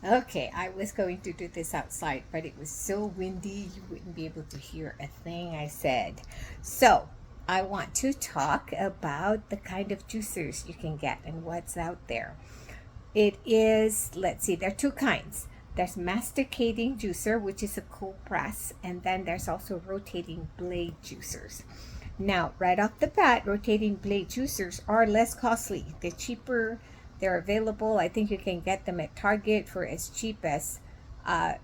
Okay, I was going to do this outside, but it was so windy you wouldn't be able to hear a thing I said. So, I want to talk about the kind of juicers you can get and what's out there. It is, let's see, there are two kinds. There's masticating juicer, which is a cold press, and then there's also rotating blade juicers. Now, right off the bat, rotating blade juicers are less costly. They're cheaper. They're available. I think you can get them at Target for as cheap as uh,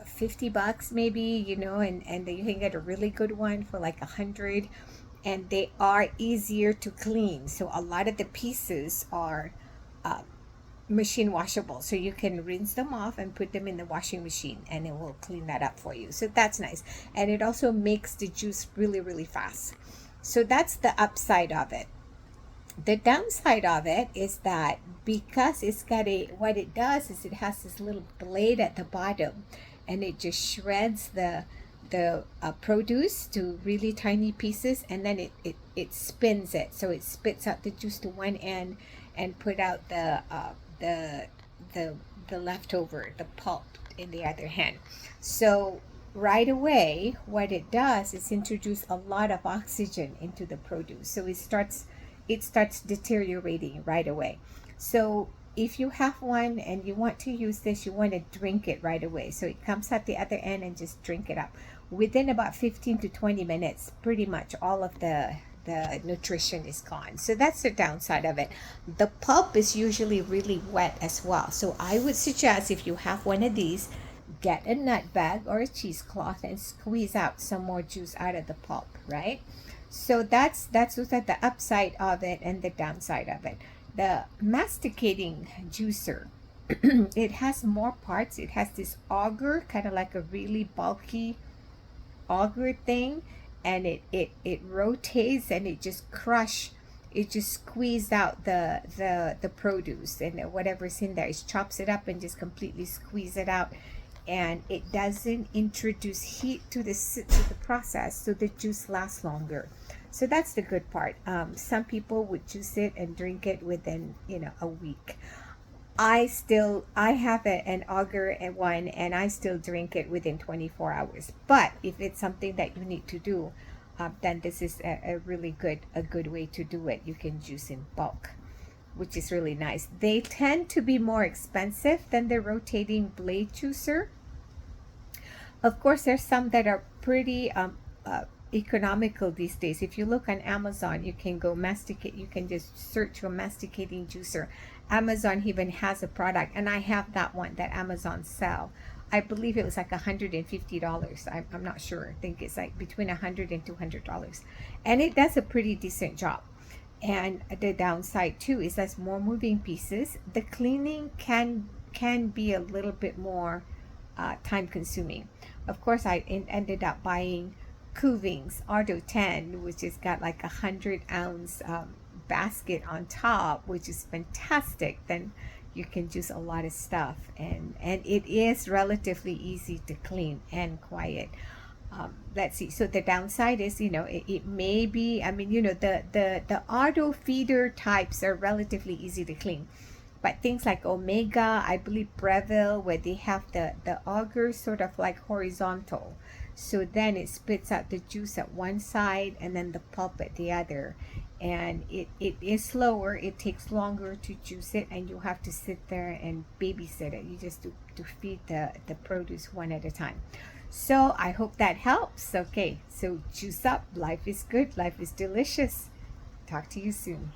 $50 maybe, and you can get a really good one for like 100. And they are easier to clean. So a lot of the pieces are uh, machine washable, so you can rinse them off and put them in the washing machine and it will clean that up for you, so that's nice. And it also makes the juice really really fast. So that's the upside of it. The downside of it is that because it's got a what it does is it has this little blade at the bottom, and it just shreds the produce to really tiny pieces, and then it spins it, so it spits out the juice to one end and put out the the the leftover, the pulp, in the other hand. So right away what it does is introduce a lot of oxygen into the produce, so it starts deteriorating right away. So if you have one and you want to use this, you want to drink it right away. So it comes at the other end and just drink it up. Within about 15 to 20 minutes, pretty much all of the nutrition is gone. So that's the downside of it. The pulp is usually really wet as well. So I would suggest, if you have one of these, get a nut bag or a cheesecloth and squeeze out some more juice out of the pulp, right? So that's what's at the upside of it and the downside of it. The masticating juicer, it has more parts. It has this auger, kind of like a really bulky auger thing, and it rotates and it just squeezes out the produce and whatever's in there. It chops it up and just completely squeeze it out, and it doesn't introduce heat to the process, so the juice lasts longer. So that's the good part. Some people would juice it and drink it within a week. I have an auger and one, and I still drink it within 24 hours. But if it's something that you need to do, then this is a really good way to do it. You can juice in bulk, which is really nice. They tend to be more expensive than the rotating blade juicer. Of course, there's some that are pretty economical these days. If you look on Amazon, you can go masticate. You can just search for masticating juicer. Amazon even has a product, and I have that one that Amazon sell. I believe it was like $150. I'm not sure. I think it's like between $100 and $200, and it does a pretty decent job. And the downside too is that's more moving pieces. The cleaning can be a little bit more time consuming. Of course, ended up buying Kuving's Ardo 10, which has got like 100 ounce basket on top, which is fantastic. Then you can juice a lot of stuff, and it is relatively easy to clean and quiet. Let's see. So the downside is, it may be. I mean, the auto feeder types are relatively easy to clean, but things like Omega, I believe Breville, where they have the auger sort of like horizontal, so then it spits out the juice at one side and then the pulp at the other, and it is slower. It takes longer to juice it, and you have to sit there and babysit it. You just to feed the produce one at a time. So I hope that helps. Okay, so juice up. Life is good. Life is delicious. Talk to you soon.